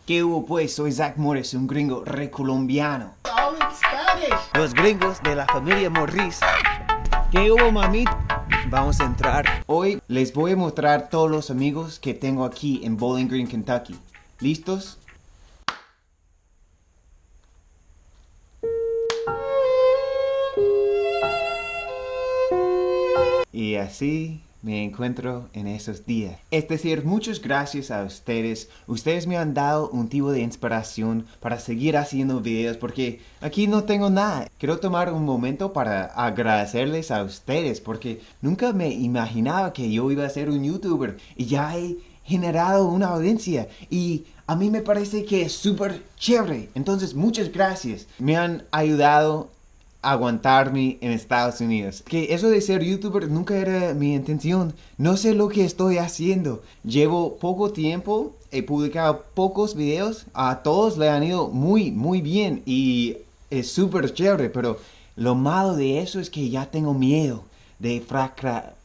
¿Qué hubo pues? Soy Zach Morris, un gringo recolombiano. All in Spanish. Los gringos de la familia Morris. ¿Qué hubo, mami? Vamos a entrar. Hoy les voy a mostrar todos los amigos que tengo aquí en Bowling Green, Kentucky. ¿Listos? Y así me encuentro en esos días. Es decir, muchas gracias a ustedes. Ustedes me han dado un tipo de inspiración para seguir haciendo videos porque aquí no tengo nada. Quiero tomar un momento para agradecerles a ustedes porque nunca me imaginaba que yo iba a ser un youtuber y ya he generado una audiencia y a mí me parece que es súper chévere. Entonces, muchas gracias. Me han ayudado aguantarme en Estados Unidos. Que eso de ser youtuber nunca era mi intención. No sé lo que estoy haciendo. Llevo poco tiempo, he publicado pocos videos. A todos le han ido muy bien y es súper chévere, pero lo malo de eso es que ya tengo miedo de fracasar,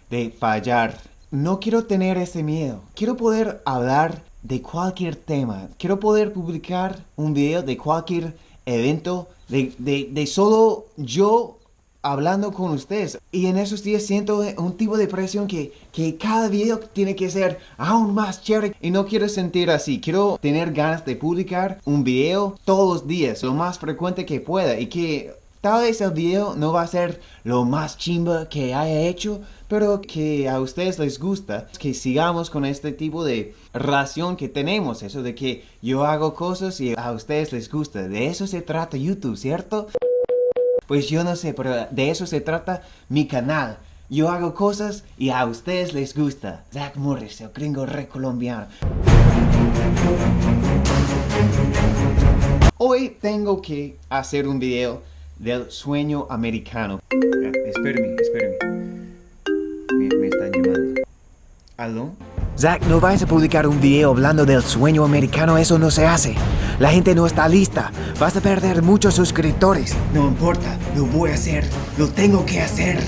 de fallar. No quiero tener ese miedo. Quiero poder hablar de cualquier tema. Quiero poder publicar un video de cualquier evento, de solo yo hablando con ustedes. Y en esos días siento un tipo de presión que cada video tiene que ser aún más chévere. Y no quiero sentir así. Quiero tener ganas de publicar un video todos los días, lo más frecuente que pueda. Y que tal vez el video no va a ser lo más chimba que haya hecho, pero que a ustedes les gusta, que sigamos con este tipo de relación que tenemos, eso de que yo hago cosas y a ustedes les gusta. De eso se trata YouTube, ¿cierto? Pues yo no sé, pero de eso se trata mi canal. Yo hago cosas y a ustedes les gusta. Zach Morris, el gringo recolombiano. Hoy tengo que hacer un video del sueño americano. Espérame. Me están llamando. ¿Aló? Zach, no vais a publicar un video hablando del sueño americano, eso no se hace. La gente no está lista. Vas a perder muchos suscriptores. No importa, lo voy a hacer. Lo tengo que hacer.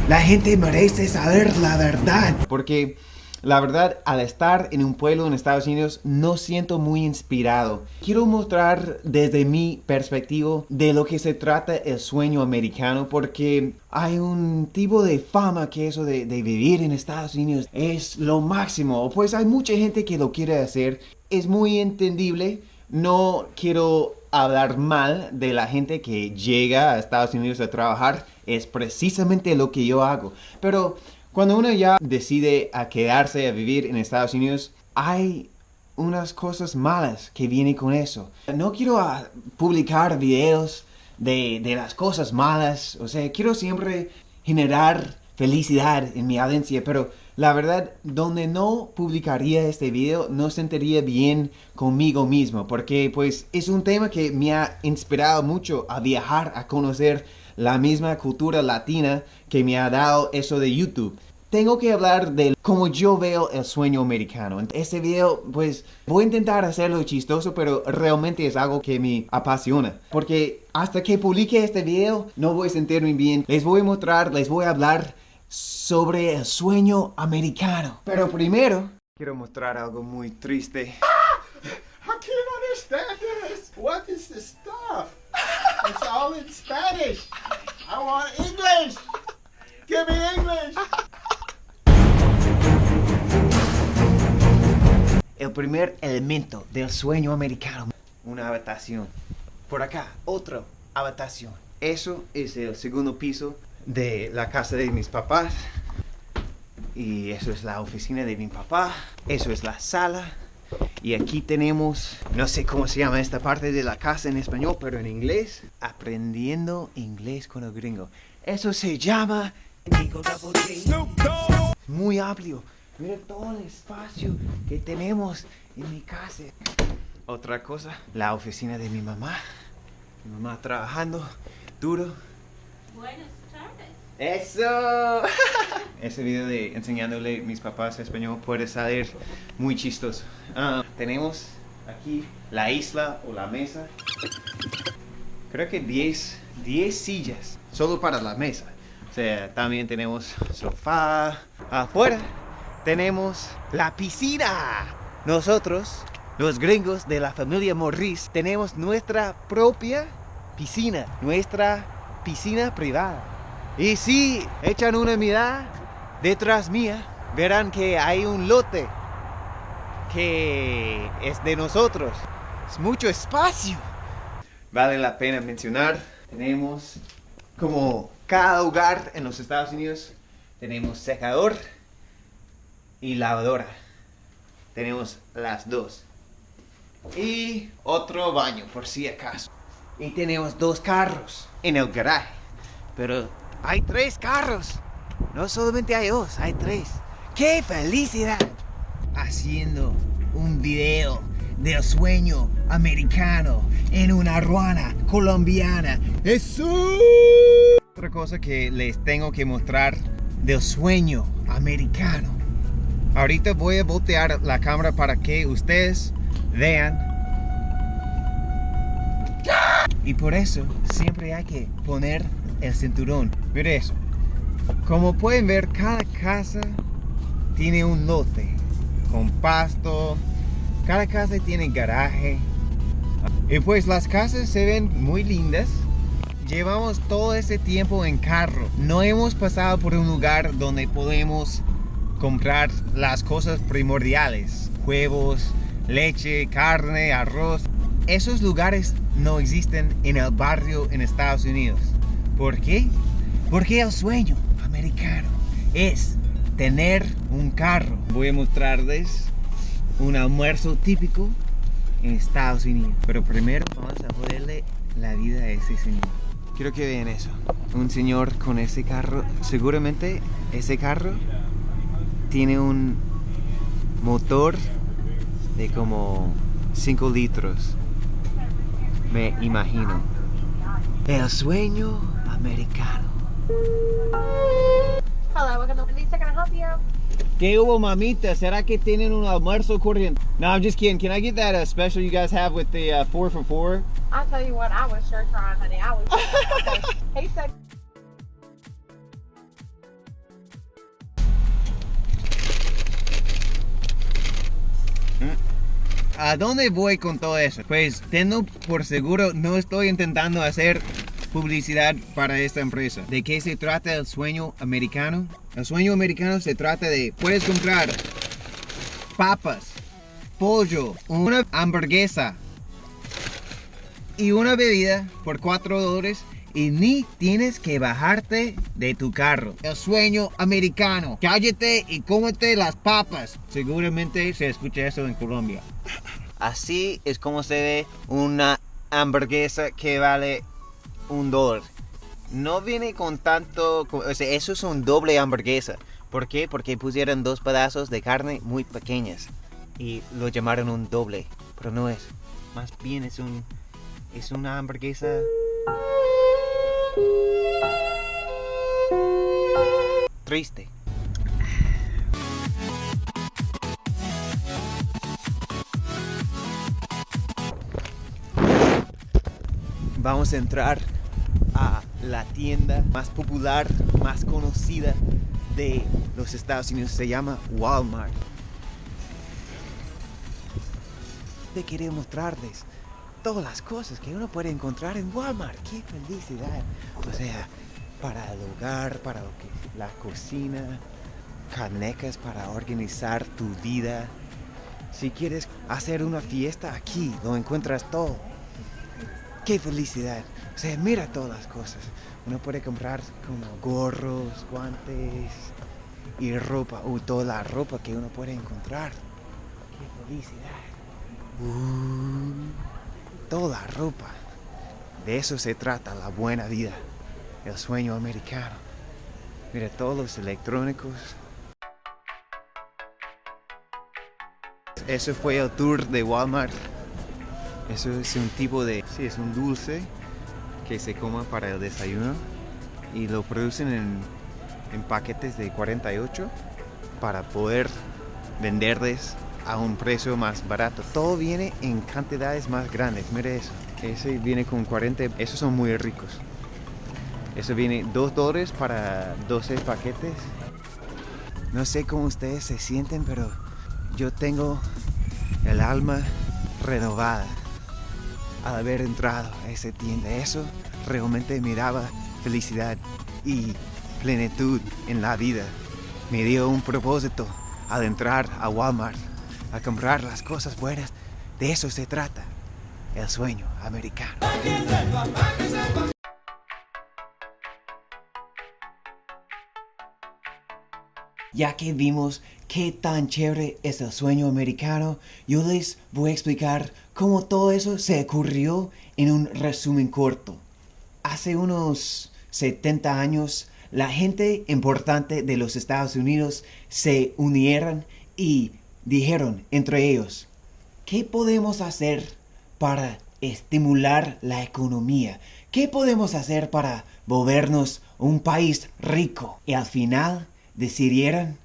La gente merece saber la verdad. Porque la verdad, al estar en un pueblo en Estados Unidos, no siento muy inspirado. Quiero mostrar desde mi perspectiva de lo que se trata el sueño americano, porque hay un tipo de fama que eso de vivir en Estados Unidos es lo máximo. Pues hay mucha gente que lo quiere hacer. Es muy entendible. No quiero hablar mal de la gente que llega a Estados Unidos a trabajar. Es precisamente lo que yo hago. Pero cuando uno ya decide a quedarse a vivir en Estados Unidos, hay unas cosas malas que vienen con eso. No quiero publicar videos de las cosas malas. O sea, quiero siempre generar felicidad en mi audiencia, pero la verdad, donde no publicaría este video, no sentiría bien conmigo mismo, porque pues es un tema que me ha inspirado mucho a viajar, a conocer la misma cultura latina que me ha dado eso de YouTube. Tengo que hablar de cómo yo veo el sueño americano. En este video, pues, voy a intentar hacerlo chistoso, pero realmente es algo que me apasiona. Porque hasta que publique este video, no voy a sentirme bien. Les voy a mostrar, les voy a hablar sobre el sueño americano. Pero primero, quiero mostrar algo muy triste. I can't understand this. What is this stuff? It's all in Spanish. I want English. Give me English. El primer elemento del sueño americano. Una habitación. Por acá, otra habitación. Eso es el segundo piso de la casa de mis papás. Y eso es la oficina de mi papá. Eso es la sala. Y aquí tenemos, no sé cómo se llama esta parte de la casa en español, pero en inglés, aprendiendo inglés con el gringo. Eso se llama muy amplio. Mira todo el espacio que tenemos en mi casa. Otra cosa, la oficina de mi mamá. Mi mamá trabajando duro. Buenas tardes. ¡Eso! Ese video de enseñándole a mis papás español puede salir muy chistoso. Tenemos aquí la isla o la mesa. Creo que 10 sillas solo para la mesa. O sea, también tenemos sofá. Afuera tenemos la piscina. Nosotros, los gringos de la familia Morris, tenemos nuestra propia piscina, nuestra piscina privada. Y si echan una mirada detrás mía, verán que hay un lote que es de nosotros. Es mucho espacio. Vale la pena mencionar, tenemos como cada hogar en los Estados Unidos, tenemos secador y lavadora. Tenemos las dos. Y otro baño por si acaso. Y tenemos 2 carros en el garaje. Pero hay 3 carros. No solamente hay 2, hay 3. ¡Qué felicidad! Haciendo un video del sueño americano en una ruana colombiana. ¡Eso! Otra cosa que les tengo que mostrar del sueño americano. Ahorita voy a voltear la cámara para que ustedes vean. Y por eso siempre hay que poner el cinturón. Mire eso. Como pueden ver, cada casa tiene un lote con pasto. Cada casa tiene garaje. Y pues las casas se ven muy lindas. Llevamos todo ese tiempo en carro. No hemos pasado por un lugar donde podemos comprar las cosas primordiales. Huevos, leche, carne, arroz. Esos lugares no existen en el barrio en Estados Unidos. ¿Por qué? Porque el sueño americano es tener un carro. Voy a mostrarles un almuerzo típico en Estados Unidos. Pero primero vamos a joderle la vida a ese señor. Quiero que vean eso. Un señor con ese carro. Seguramente ese carro tiene un motor de como 5 litros. Me imagino. El sueño americano. Hello, welcome to Wendy's. Can I help you? ¿Qué hubo, mamita? ¿Será que tienen un almuerzo corriente? No, I'm just kidding. Can I get that special you guys have with the 4 for $4? I'll tell you what, I was sure trying, honey. I was sure. Okay. He said. ¿A dónde voy con todo eso? Pues tengo por seguro, no estoy intentando hacer publicidad para esta empresa. ¿De qué se trata el sueño americano? El sueño americano se trata de, puedes comprar papas, pollo, una hamburguesa y una bebida por $4 y ni tienes que bajarte de tu carro. El sueño americano. Cállate y cómete las papas. Seguramente se escucha eso en Colombia. Así es como se ve una hamburguesa que vale $1. No viene con tanto, o sea, eso es un doble hamburguesa. ¿Por qué? Porque pusieron 2 pedazos de carne muy pequeñas y lo llamaron un doble, pero no es. Más bien es una hamburguesa triste. Vamos a entrar a la tienda más popular, más conocida de los Estados Unidos. Se llama Walmart. Quería mostrarles todas las cosas que uno puede encontrar en Walmart. ¡Qué felicidad! O sea, para el hogar, para la cocina, canecas para organizar tu vida. Si quieres hacer una fiesta, aquí lo encuentras todo. ¡Qué felicidad! O sea, mira todas las cosas. Uno puede comprar como gorros, guantes y ropa. Toda la ropa que uno puede encontrar. ¡Qué felicidad! Toda la ropa. De eso se trata la buena vida. El sueño americano. Mira todos los electrónicos. Eso fue el tour de Walmart. Eso es un tipo de... Sí, es un dulce que se come para el desayuno. Y lo producen en paquetes de 48 para poder venderles a un precio más barato. Todo viene en cantidades más grandes. Mire eso. Ese viene con 40. Esos son muy ricos. Eso viene $2 para 12 paquetes. No sé cómo ustedes se sienten, pero yo tengo el alma renovada al haber entrado a esa tienda. Eso realmente me daba felicidad y plenitud en la vida. Me dio un propósito al entrar a Walmart a comprar las cosas buenas. De eso se trata el sueño americano. Ya que vimos qué tan chévere es el sueño americano, yo les voy a explicar cómo todo eso se ocurrió en un resumen corto. Hace unos 70 años, la gente importante de los Estados Unidos se unieron y dijeron entre ellos, ¿qué podemos hacer para estimular la economía? ¿Qué podemos hacer para volvernos un país rico? Y al final decidieron,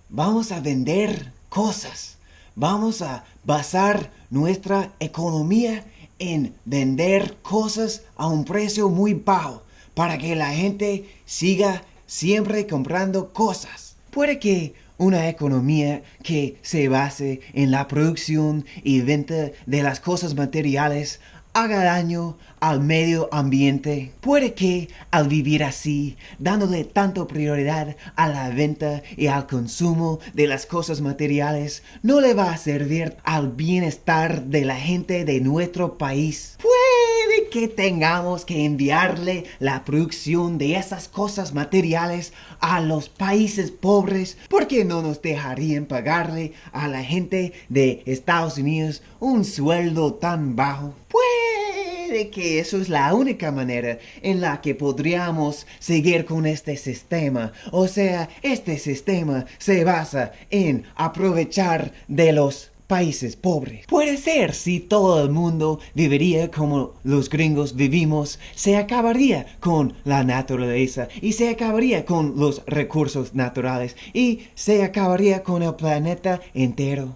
vamos a vender cosas, vamos a basar nuestra economía en vender cosas a un precio muy bajo para que la gente siga siempre comprando cosas. Puede que una economía que se base en la producción y venta de las cosas materiales haga daño al medio ambiente. Puede que al vivir así, dándole tanto prioridad a la venta y al consumo de las cosas materiales, no le va a servir al bienestar de la gente de nuestro país. Puede que tengamos que enviarle la producción de esas cosas materiales a los países pobres porque no nos dejarían pagarle a la gente de Estados Unidos un sueldo tan bajo. Puede que eso es la única manera en la que podríamos seguir con este sistema. O sea, este sistema se basa en aprovechar de los países pobres. Puede ser, si todo el mundo viviría como los gringos vivimos, se acabaría con la naturaleza y se acabaría con los recursos naturales y se acabaría con el planeta entero.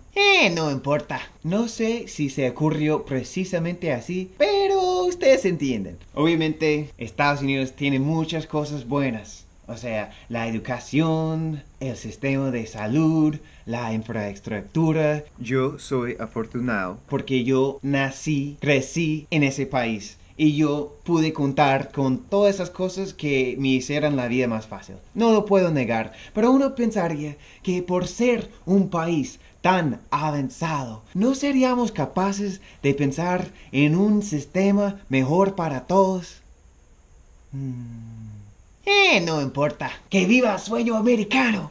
No importa. No sé si se ocurrió precisamente así, pero ustedes entienden. Obviamente, Estados Unidos tiene muchas cosas buenas. O sea, la educación, el sistema de salud, la infraestructura. Yo soy afortunado. Porque yo nací, crecí en ese país. Y yo pude contar con todas esas cosas que me hicieran la vida más fácil. No lo puedo negar. Pero uno pensaría que por ser un país tan avanzado, ¿no seríamos capaces de pensar en un sistema mejor para todos? No importa. ¡Que viva el sueño americano!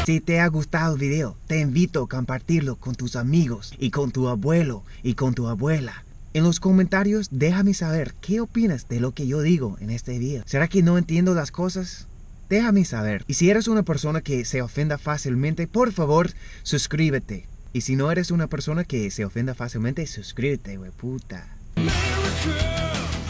Si te ha gustado el video, te invito a compartirlo con tus amigos y con tu abuelo y con tu abuela. En los comentarios déjame saber qué opinas de lo que yo digo en este video. ¿Será que no entiendo las cosas? Déjame saber. Y si eres una persona que se ofenda fácilmente, por favor, suscríbete. Y si no eres una persona que se ofenda fácilmente, suscríbete, güey, puta. America.